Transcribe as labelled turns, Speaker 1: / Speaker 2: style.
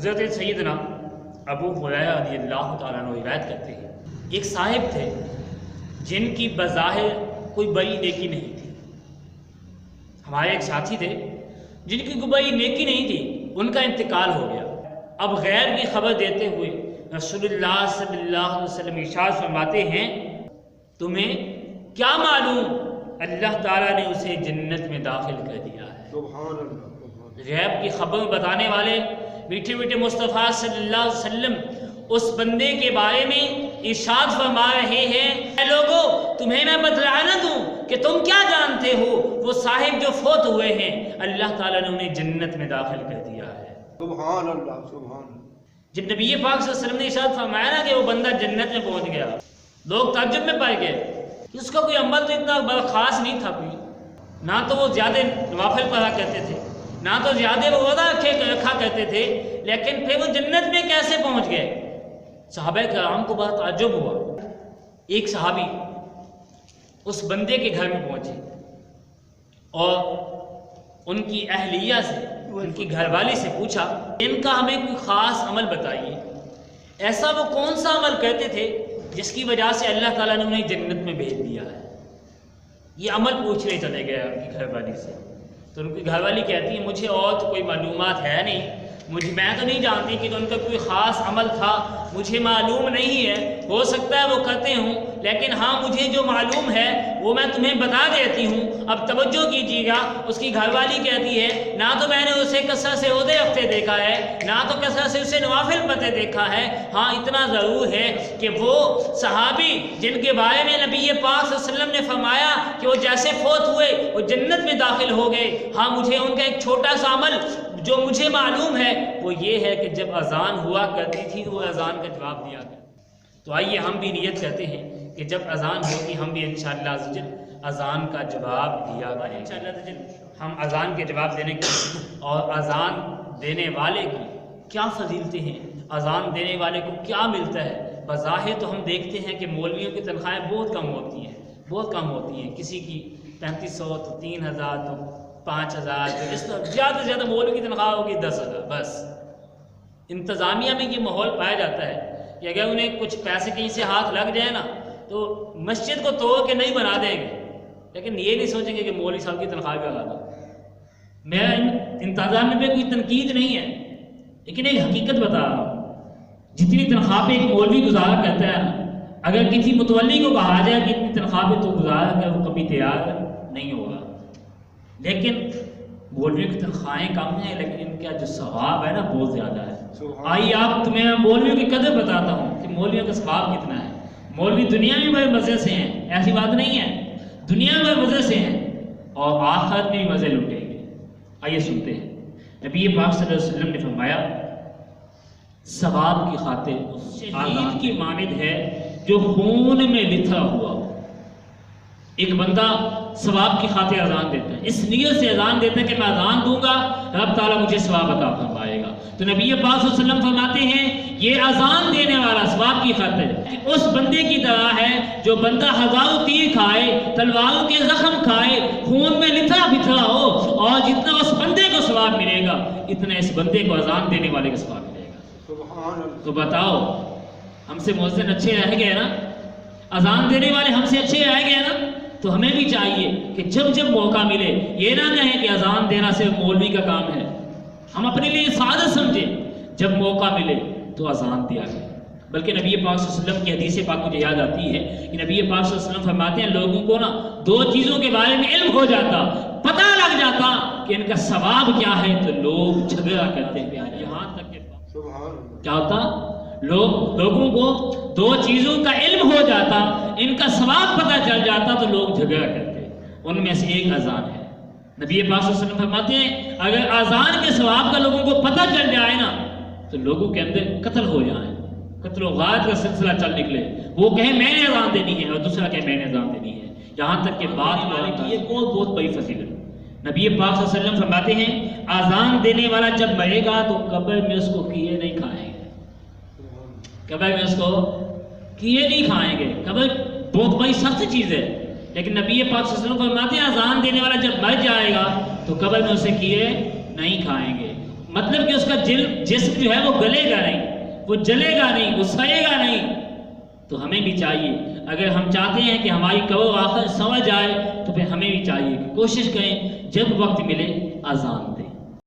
Speaker 1: حضرت سیدنا ابو ہریرہ رضی اللہ تعالیٰ عنہ روایت کرتے ہیں، ایک صاحب تھے جن کی بظاہر کوئی بڑی نیکی نہیں تھی۔ ہمارے ایک ساتھی تھے جن کی کوئی بڑی نیکی نہیں تھی، ان کا انتقال ہو گیا۔ اب غیب کی خبر دیتے ہوئے رسول اللہ صلی اللہ علیہ وسلم ارشاد فرماتے ہیں، تمہیں کیا معلوم اللہ تعالیٰ نے اسے جنت میں داخل کر دیا ہے۔
Speaker 2: سبحان اللہ۔
Speaker 1: غیب کی خبر بتانے والے میٹھے میٹھے مصطفیٰ صلی اللہ علیہ وسلم اس بندے کے بارے میں ارشاد فرما رہے ہیں، اے لوگو تمہیں میں بتلانا دوں کہ تم کیا جانتے ہو، وہ صاحب جو فوت ہوئے ہیں اللہ تعالیٰ نے انہیں جنت میں داخل کر دیا ہے۔
Speaker 2: سبحان اللہ، سبحان اللہ۔
Speaker 1: جب نبی پاک صلی اللہ علیہ وسلم نے ارشاد فرمایا نا کہ وہ بندہ جنت میں پہنچ گیا، لوگ تعجب میں پائے گئے کہ اس کا کوئی عمل تو اتنا بڑا خاص نہیں تھا، کوئی نہ تو وہ زیادہ نوافل پڑھا کرتے تھے، نہ تو زیادہ وہ روزہ رکھا کرتے تھے، لیکن پھر وہ جنت میں کیسے پہنچ گئے؟ صحابہ کرام کو بہت تعجب ہوا۔ ایک صحابی اس بندے کے گھر میں پہنچے اور ان کی اہلیہ سے، ان کی گھر والی سے پوچھا ان کا ہمیں کوئی خاص عمل بتائیے، ایسا وہ کون سا عمل کرتے تھے جس کی وجہ سے اللہ تعالیٰ نے انہیں جنت میں بھیج دیا ہے۔ یہ عمل پوچھنے چلے گئے ان کی گھر والی سے، تو ان کی گھر والی کہتی ہے مجھے اور تو کوئی معلومات ہے نہیں، میں تو نہیں جانتی کہ ان کا کوئی خاص عمل تھا، مجھے معلوم نہیں ہے، ہو سکتا ہے وہ کرتے ہوں، لیکن ہاں مجھے جو معلوم ہے وہ میں تمہیں بتا دیتی ہوں۔ اب توجہ کیجیے گا، اس کی گھر والی کہتی ہے نہ تو میں نے اسے کثرت سے روزے رکھتے دیکھا ہے، نہ تو کثرت سے اسے نوافل پڑھتے دیکھا ہے، ہاں اتنا ضرور ہے کہ وہ صحابی جن کے بارے میں نبی پاک صلی اللہ علیہ وسلم نے فرمایا کہ وہ جیسے فوت ہوئے وہ جنت میں داخل ہو گئے، ہاں مجھے ان کا ایک چھوٹا سا عمل جو مجھے معلوم ہے وہ یہ ہے کہ جب اذان ہوا کرتی تھی وہ اذان کا جواب دیا گیا۔ تو آئیے ہم بھی نیت کرتے ہیں کہ جب اذان ہوگی ہم بھی انشاءاللہ عز و جل اذان کا جواب دیا گیا۔ انشاءاللہ عز و جل ہم اذان کے جواب دینے کی اور اذان دینے والے کی کیا فضیلتیں ہیں، اذان دینے والے کو کیا ملتا ہے۔ بظاہر تو ہم دیکھتے ہیں کہ مولویوں کی تنخواہیں بہت کم ہوتی ہیں، بہت کم ہوتی ہیں، کسی کی 3500 تو 3000 تو 5000، تو اس طرح زیادہ سے زیادہ مولوی کی تنخواہ ہوگی 10,000 بس۔ انتظامیہ میں یہ ماحول پایا جاتا ہے کہ اگر انہیں کچھ پیسے کہیں سے ہاتھ لگ جائے نا تو مسجد کو توڑ کے نہیں بنا دیں گے، لیکن یہ نہیں سوچیں گے کہ مولوی صاحب کی تنخواہ بھی لگا دو۔ میرا انتظامیہ پہ کوئی تنقید نہیں ہے، لیکن ایک حقیقت بتا رہا ہوں، جتنی تنخواہ پہ ایک مولوی گزارا کرتا ہے اگر کسی متولی کو کہا جائے کہ اتنی تنخواہ پہ تو گزارا کر، وہ کبھی تیار نہیں ہوگا۔ لیکن مولوی کی تنخواہیں کم ہیں لیکن ان کا جو ثواب ہے نا بہت زیادہ ہے۔ آئیے آپ تمہیں مولویوں کی قدر بتاتا ہوں کہ مولویوں کا ثواب کتنا ہے۔ مولوی دنیا میں بڑے مزے سے ہیں، ایسی بات نہیں ہے، دنیا میں بڑے مزے سے ہیں اور آخرت میں بھی مزے لوٹیں گے۔ آئیے سنتے ہیں، نبی پاک صلی اللہ علیہ وسلم نے فرمایا ثواب کی خاطر شہید کی مانند ہے جو خون میں لتھڑا ہوا ہو۔ ایک بندہ ثواب کی خاطر اذان دیتا ہے، اس نیت سے اذان دیتا ہے کہ میں اذان دوں گا رب تعالیٰ مجھے ثواب عطا فرمائے گا۔ تو نبی پاک صلی اللہ علیہ وسلم فرماتے ہیں یہ اذان دینے والا ثواب کی خاطر اس بندے کی طرح ہے جو بندہ ہزاروں تیر کھائے، تلواروں کے زخم کھائے، خون میں لتھڑا بتھڑا ہو، اور جتنا اس بندے کو ثواب ملے گا اتنا اس بندے کو اذان دینے والے کا ثواب ملے گا۔
Speaker 2: سبحان اللہ۔
Speaker 1: تو بتاؤ ہم سے مؤذن اچھے رہ گئے نا، اذان دینے والے ہم سے اچھے رہ گئے نا، تو ہمیں بھی چاہیے کہ جب جب موقع ملے یہ نہ کہیں کہ اذان دینا صرف مولوی کا کام ہے، ہم اپنے لیے سعادت سمجھیں جب موقع ملے تو اذان دیا گیا۔ بلکہ نبی پاک صلی اللہ علیہ وسلم کی حدیث پاک مجھے یاد آتی ہے کہ نبی پاک صلی اللہ علیہ وسلم فرماتے ہیں لوگوں کو نا دو چیزوں کے بارے میں علم ہو جاتا، پتہ لگ جاتا کہ ان کا ثواب کیا ہے تو لوگ جھگڑا کرتے ہیں۔ یہاں تک کہ کیا ہوتا، لوگوں کو دو چیزوں کا علم ہو جاتا، ان کا ثواب پتہ چل جاتا تو لوگ جھگڑا کرتے، ان میں سے ایک اذان ہے۔ نبی پاک صلی اللہ علیہ وسلم فرماتے ہیں اگر اذان کے ثواب کا لوگوں کو پتہ چل جائے نا تو لوگوں کے اندر قتل ہو جائیں، قتل و غارت کا سلسلہ چل نکلے، وہ کہیں میں نے اذان دینی ہے اور دوسرا کہے میں نے اذان دینی ہے، یہاں تک کہ بات والے کی یہ بہت بڑی فضیلت ہے۔ نبی پاک صلی اللہ علیہ وسلم فرماتے ہیں اذان دینے والا جب مرے گا تو قبر میں اس کو کیے نہیں کھائیں گے، قبر میں اس کو کیے نہیں کھائیں گے، قبر بہت بڑی سخت چیز ہے، لیکن نبی پاک صلی اللہ علیہ وسلم فرماتے ہیں اذان دینے والا جب مر جائے گا تو قبر میں اسے کیے نہیں کھائیں گے۔ مطلب کہ اس کا جسم جو ہے وہ گلے گا نہیں، وہ جلے گا نہیں، وہ سڑے گا نہیں۔ تو ہمیں بھی چاہیے، اگر ہم چاہتے ہیں کہ ہماری قبر آخر سمجھ آئے تو پھر ہمیں بھی چاہیے کہ کوشش کریں جب وقت ملے اذان دیں۔